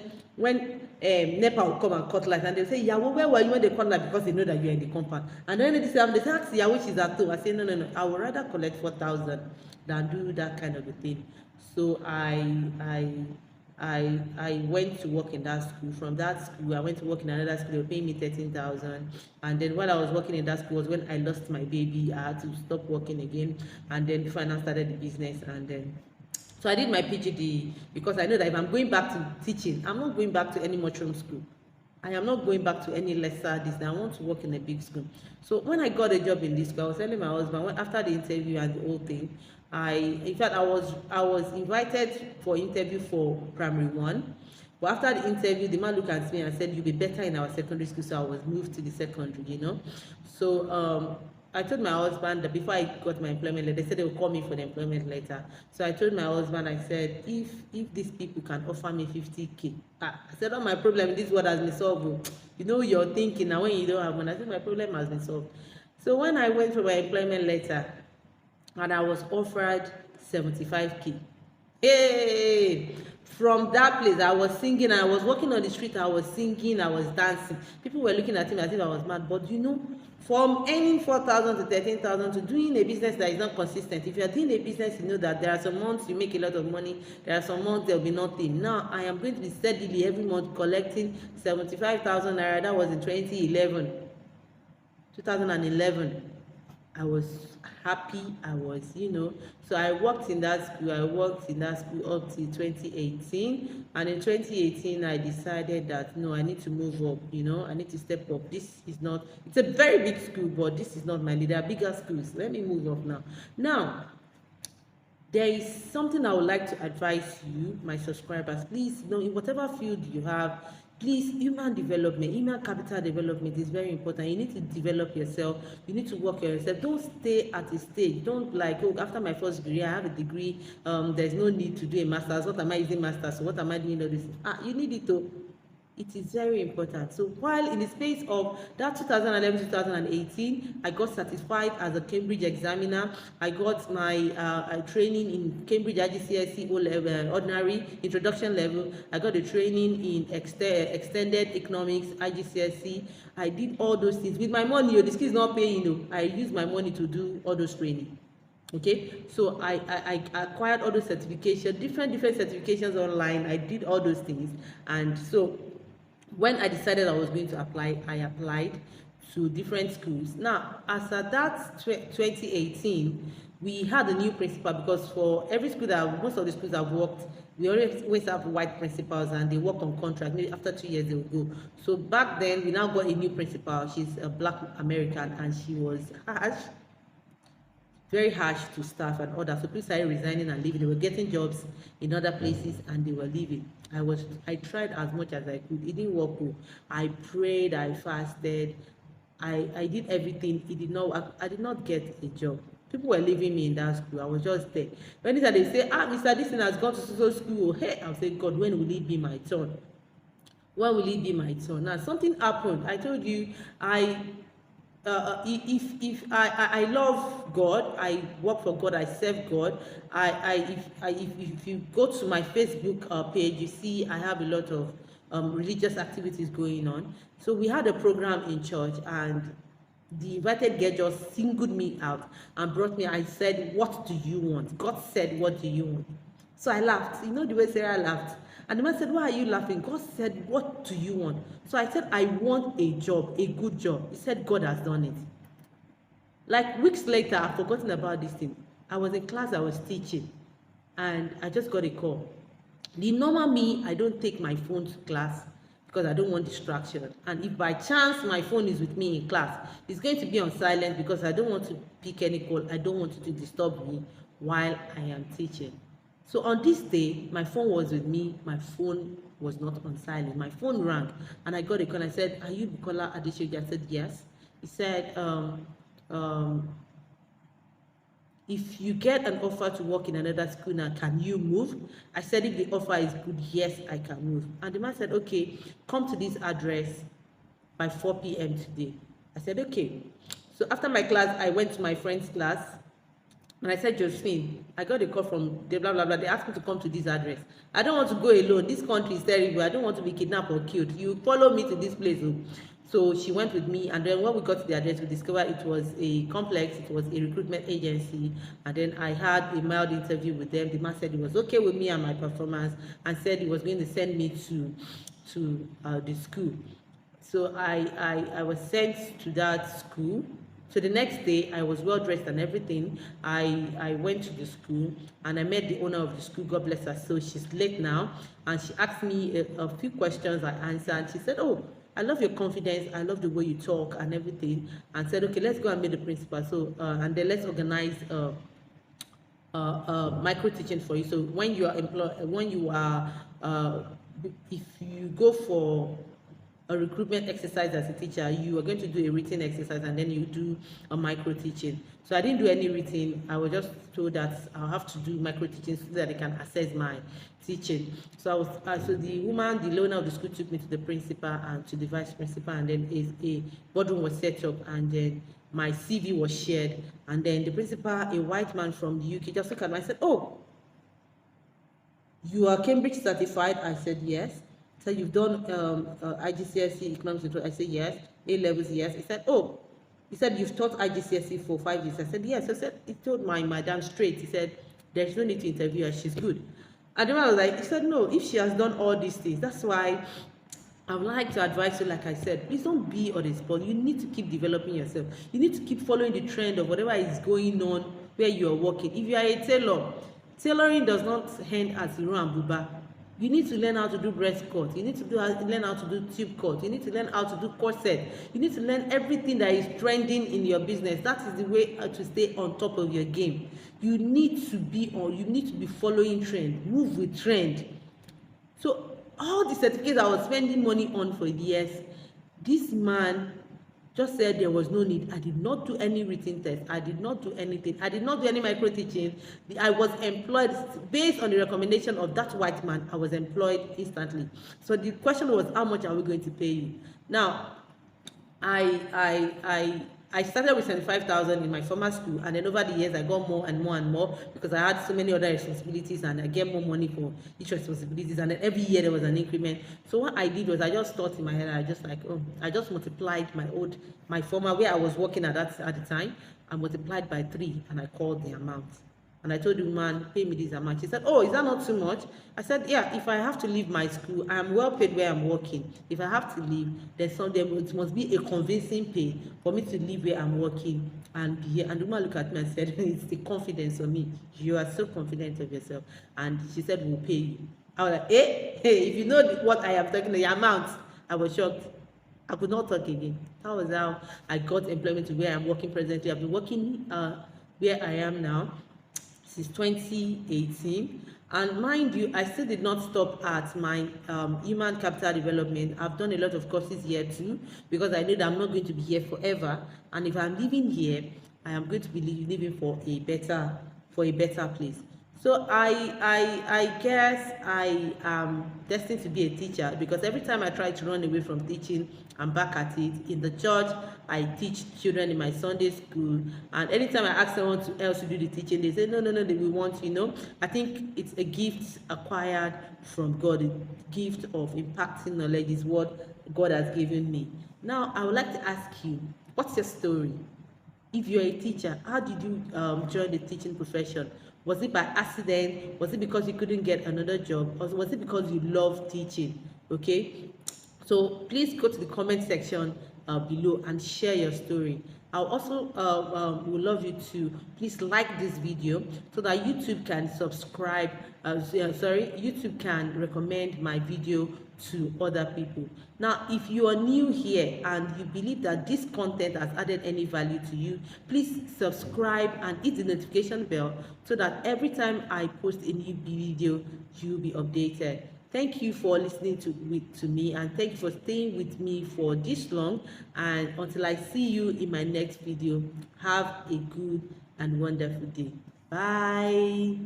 NEPA will come and cut light and they'll say, yeah, well, where were you when they cut light? Because they know that you're in the compound. And then they say, ask yeah, which is at home. I say, no. I would rather collect 4,000 than do that kind of a thing. So I went to work in that school. From that school, I went to work in another school. They were paying me 13,000. And then while I was working in that school was when I lost my baby. I had to stop working again. And then before I started the business. And then so I did my PGD because I know that if I'm going back to teaching, I'm not going back to any mushroom school. I am not going back to any lesser this. I want to work in a big school. So when I got a job in this school, I was telling my husband, after the interview and the whole thing, in fact I was invited for interview for primary 1, but after the interview the man looked at me and said, you'll be better in our secondary school. So I was moved to the secondary. So I told my husband that before I got my employment letter, they said they would call me for the employment letter. So I told my husband, I said, if these people can offer me 50K, I said, oh, my problem in this world has been solved. You're thinking now when you don't have money. I said, my problem has been solved. So when I went for my employment letter and I was offered 75K, hey, from that place I was singing, I was walking on the street, I was singing, I was dancing. People were looking at me as if I was mad. But from earning 4,000 to 13,000 to doing a business that is not consistent. If you are doing a business, you know that there are some months you make a lot of money, there are some months there will be nothing. Now I am going to be steadily every month collecting 75,000 naira. That was in 2011. I was happy. So I worked in that school. Up to 2018, and in 2018 I decided that no, I need to move up. I need to step up. It's a very big school, but this is not my need. There are bigger schools. Let me move up now. There is something I would like to advise you, my subscribers. Please, in whatever field you have, please, human capital development is very important. You need to develop yourself. You need to work on yourself. Don't stay at a stage. Don't like, after my first degree, I have a degree. There's no need to do a master's. What am I using master's? What am I doing all this? You need it to. It is very important. So while in the space of that 2011-2018, I got certified as a Cambridge examiner. I got my training in Cambridge IGCSE O-level, ordinary introduction level. I got a training in extended economics IGCSE. I did all those things with my money. The school is not paying. I use my money to do all those training. Okay, so I acquired all those certifications, different certifications online. I did all those things, and so when I decided I was going to apply, I applied to different schools. Now, as at that 2018, we had a new principal, because for every school that most of the schools I've worked, we always have white principals and they work on contract. Maybe after 2 years they will go. So back then, we now got a new principal. She's a Black American, and she was harsh, very harsh to staff and others. So people started resigning and leaving. They were getting jobs in other places and they were leaving. I tried as much as I could. It didn't work well. I prayed, I fasted, I did everything. It did not work. I did not get a job. People were leaving me in that school. I was just there. When they say, Mr. This thing has gone to so school, hey, I'll say, God, when will it be my turn? When will it be my turn? Now something happened. I told you, if I love God, I work for God, I serve God. If you go to my Facebook page, you see I have a lot of religious activities going on. So we had a program in church, and the invited girl just singled me out and brought me. I said, what do you want? God said, what do you want? So I laughed. You know the way Sarah laughed. And the man said, why are you laughing? God said, what do you want? So I said, I want a job, a good job. He said, God has done it. Like weeks later, I've forgotten about this thing. I was in class, I was teaching, and I just got a call. The normal me, I don't take my phone to class because I don't want distraction. And if by chance my phone is with me in class, it's going to be on silent because I don't want to pick any call. I don't want it to disturb me while I am teaching. So on this day, my phone was with me. My phone was not on silent. My phone rang, and I got a call. I said, "Are you Bukola Adesoji?" I said, "Yes." He said, um, if you get an offer to work in another school now, can you move? I said, if the offer is good, yes, I can move. And the man said, okay, come to this address by 4 p.m. today. I said, okay. So after my class, I went to my friend's class, and I said, Josephine, I got a call from the blah, blah, blah. They asked me to come to this address. I don't want to go alone. This country is terrible. I don't want to be kidnapped or killed. You follow me to this place. So she went with me, and then when we got to the address, we discovered it was a complex, it was a recruitment agency, and then I had a mild interview with them. The man said he was okay with me and my performance, and said he was going to send me to the school. So I was sent to that school. So the next day, I was well dressed and everything. I went to the school, and I met the owner of the school. God bless her. So she's late now, and she asked me a few questions. I answered, and she said, "Oh, I love your confidence. I love the way you talk and everything." And said, "Okay, let's go and meet the principal. So and then let's organize micro teaching for you. So when you are if you go for a recruitment exercise as a teacher, you are going to do a written exercise, and then you do a micro teaching." So I didn't do any written. I was just told that I'll have to do micro teaching so that they can assess my teaching. So so the woman, the owner of the school, took me to the principal and to the vice principal, and then a boardroom was set up, and then my CV was shared, and then the principal, a white man from the UK, just looked at me and said, "Oh, you are Cambridge certified?" I said, "Yes." So you've done IGCSE economics and I said, "Yes." A levels, yes. He said, "Oh," he said, "you've taught IGCSE for 5 years." I said, "Yes." I said, he told my madam straight. He said, "There's no need to interview her, she's good." And then I was like, he said, "No, if she has done all these things, that's why I would like to advise you, like I said, please don't be on the spot. You need to keep developing yourself. You need to keep following the trend of whatever is going on where you are working. If you are a tailor, tailoring does not end as Iro and Buba. You need to learn how to do breast cut. You need to learn how to do tube cut. You need to learn how to do corset. You need to learn everything that is trending in your business. That is the way to stay on top of your game. You need to be following trend. Move with trend." So all the certificates I was spending money on for years, this man just said there was no need. I did not do any written test. I did not do anything. I did not do any micro teaching. I was employed based on the recommendation of that white man. I was employed instantly. So the question was, how much are we going to pay you? Now, I I started with 75,000 in my former school, and then over the years I got more and more and more because I had so many other responsibilities, and I get more money for each responsibilities, and then every year there was an increment. So what I did was I just thought in my head, I just like, oh, I just multiplied my former where I was working at the time, I multiplied by 3, and I called the amount. And I told the woman, pay me this amount. She said, oh, is that not too much? I said, yeah, if I have to leave my school, I am well paid where I'm working. If I have to leave, then it must be a convincing pay for me to leave where I'm working and be here. And the woman looked at me and said, it's the confidence of me. You are so confident of yourself. And she said, we'll pay you. I was like, hey, if you know what I am talking, the amount, I was shocked. I could not talk again. That was how I got employment to where I'm working presently. I've been working where I am now since 2018, and mind you, I still did not stop at my human capital development. I've done a lot of courses here too, because I know that I'm not going to be here forever, and if I'm living here, I am going to be living for a better place. So I guess I am destined to be a teacher, because every time I try to run away from teaching, I'm back at it. In the church, I teach children in my Sunday school, and anytime I ask someone else to do the teaching, they say, no, they will want, I think it's a gift acquired from God. A gift of impacting knowledge is what God has given me. Now, I would like to ask you, what's your story? If you're a teacher, how did you join the teaching profession? Was it by accident? Was it because you couldn't get another job? Or was it because you love teaching? Okay, so please go to the comment section below and share your story. I also would love you to please like this video so that YouTube can subscribe. YouTube can recommend my video to other people. Now, if you are new here and you believe that this content has added any value to you, please subscribe and hit the notification bell so that every time I post a new video, you'll be updated. Thank you for listening to me, and thank you for staying with me for this long. And until I see you in my next video, have a good and wonderful day. Bye.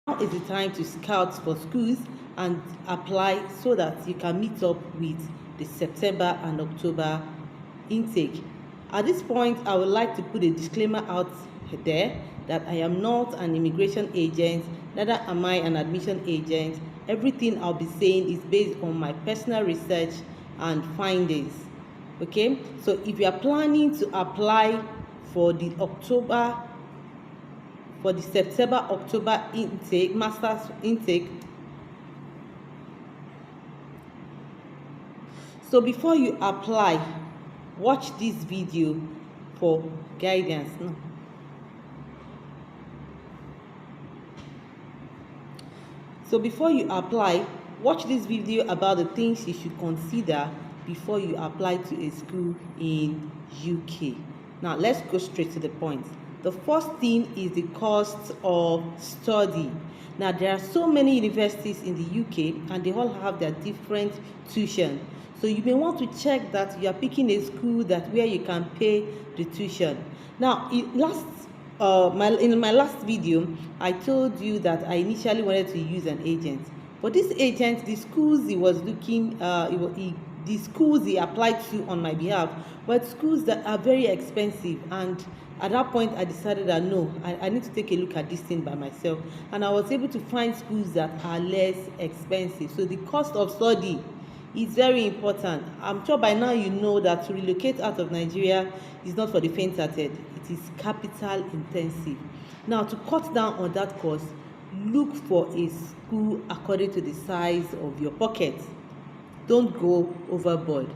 Now is the time to scout for schools and apply so that you can meet up with the September and October intake. At this point, I would like to put a disclaimer out there that I am not an immigration agent, neither am I an admission agent. Everything I'll be saying is based on my personal research and findings. Okay, so if you are planning to apply for the September-October intake, master's intake, so before you apply, watch this video for guidance. So before you apply, watch this video about the things you should consider before you apply to a school in UK. Now let's go straight to the point. The first thing is the cost of study. Now there are so many universities in the UK and they all have their different tuition. So you may want to check that you are picking a school where you can pay the tuition. Now last in my last video, I told you that I initially wanted to use an agent, but this agent, the schools he was looking, the schools he applied to on my behalf were schools that are very expensive, and at that point I decided that no, I need to take a look at this thing by myself, and I was able to find schools that are less expensive. So the cost of study is very important. I'm sure by now you know that to relocate out of Nigeria is not for the faint-hearted. It is capital intensive. Now, to cut down on that cost, look for a school according to the size of your pocket. Don't go overboard.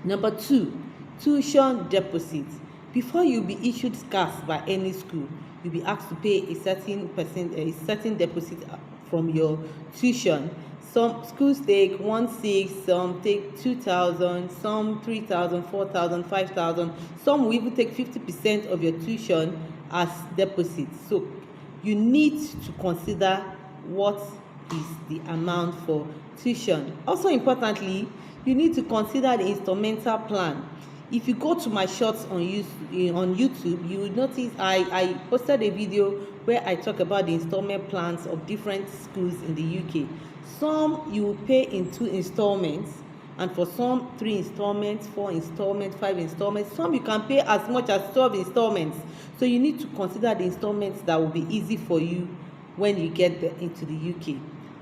Number 2, tuition deposit. Before you be issued cards by any school, you'll be asked to pay a certain deposit from your tuition. Some schools take 1,600, some take 2,000, some 3,000, 4,000, 5,000. Some will even take 50% of your tuition as deposit. So you need to consider what is the amount for tuition. Also importantly, you need to consider the instrumental plan. If you go to my shorts on YouTube, you will notice I posted a video where I talk about the installment plans of different schools in the UK. Some you will pay in 2 installments, and for some 3 installments, 4 installments, 5 installments. Some you can pay as much as 12 installments. So you need to consider the installments that will be easy for you when you get into the UK.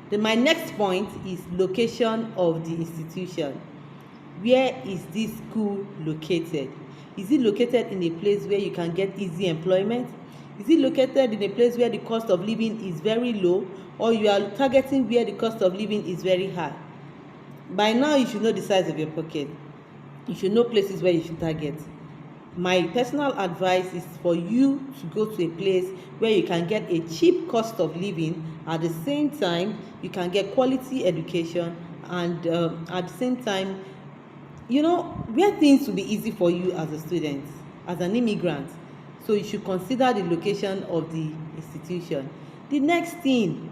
Then my next point is location of the institution. Where is this school located? Is it located in a place where you can get easy employment? Is it located in a place where the cost of living is very low, or you are targeting where the cost of living is very high? By now you should know the size of your pocket. You should know places where you should target. My personal advice is for you to go to a place where you can get a cheap cost of living. At the same time, you can get quality education, and at the same time, where things will be easy for you as a student, as an immigrant. So you should consider the location of the institution. The next thing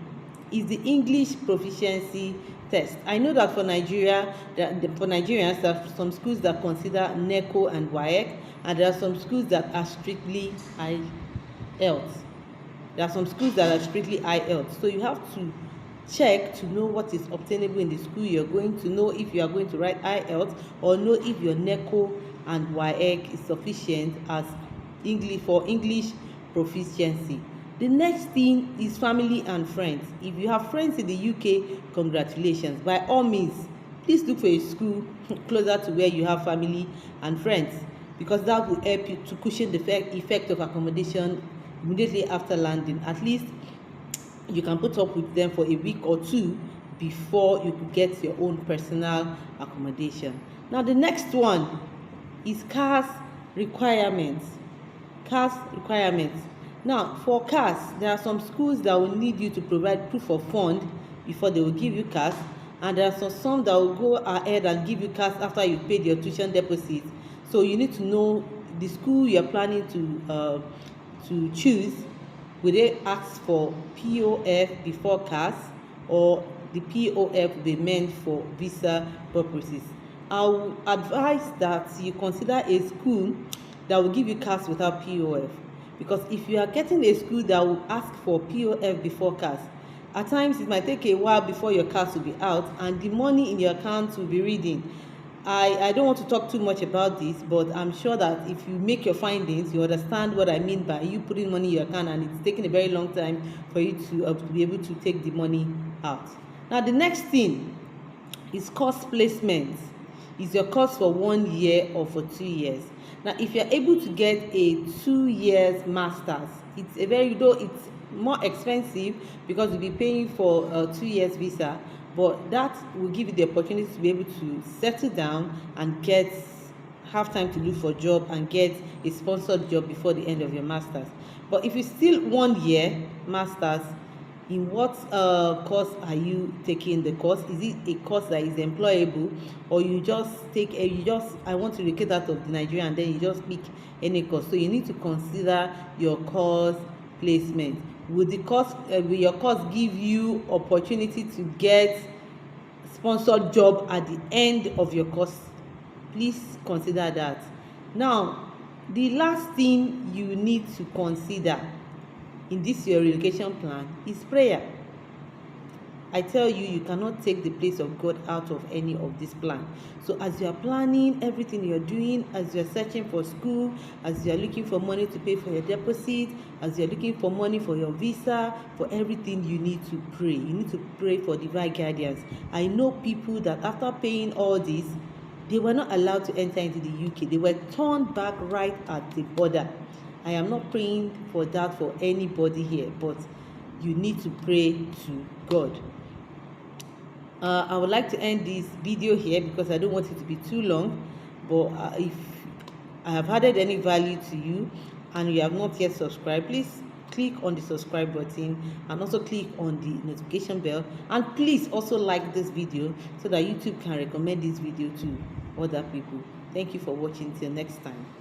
is the English proficiency test. I know that for Nigeria, for Nigerians, there are some schools that consider NECO and WAEC, and there are some schools that are strictly IELTS. There are some schools that are strictly IELTS. So you have to check to know what is obtainable in the school you're going to, know if you are going to write IELTS, or know if your NECO and WAEC is sufficient as English proficiency. The next thing is family and friends. If you have friends in the UK, congratulations. By all means, please look for a school closer to where you have family and friends, because that will help you to cushion the effect of accommodation immediately after landing. At least you can put up with them for a week or 2 before you could get your own personal accommodation. Now the next one is CAS requirements. CAS requirements. Now for CAS, there are some schools that will need you to provide proof of fund before they will give you CAS, and there are some that will go ahead and give you CAS after you paid your tuition deposit. So you need to know the school you're planning to choose. Will they ask for POF before CAS, or the POF will be meant for visa purposes? I will advise that you consider a school that will give you CAS without POF, because if you are getting a school that will ask for POF before CAS, at times it might take a while before your CAS will be out and the money in your account will be reading. I don't want to talk too much about this, but I'm sure that if you make your findings, you understand what I mean by you putting money in your account and it's taking a very long time for you to be able to take the money out. Now the next thing is course placement. Is your course for 1 year or for 2 years? Now if you're able to get a 2 years masters, it's more expensive because you'll be paying for a 2 years visa, but that will give you the opportunity to be able to settle down and have time to look for a job and get a sponsored job before the end of your masters. But if it's still 1 year masters, in what course are you taking the course? Is it a course that is employable, or you just I want to relocate out of Nigeria and then you just pick any course? So you need to consider your course placement. Will your course give you opportunity to get sponsored job at the end of your course? Please consider that. Now The last thing you need to consider in this your relocation plan is prayer. I tell you, you cannot take the place of God out of any of this plan. So as you are planning everything you're doing, as you're searching for school, as you're looking for money to pay for your deposit, as you're looking for money for your visa, for everything, you need to pray. You need to pray for divine guidance. I know people that after paying all this, they were not allowed to enter into the UK. They were turned back right at the border. I am not praying for that for anybody here, but you need to pray to God. I would like to end this video here because I don't want it to be too long. But if I have added any value to you and you have not yet subscribed, please click on the subscribe button and also click on the notification bell, and please also like this video so that YouTube can recommend this video to other people. Thank you for watching. Till next time.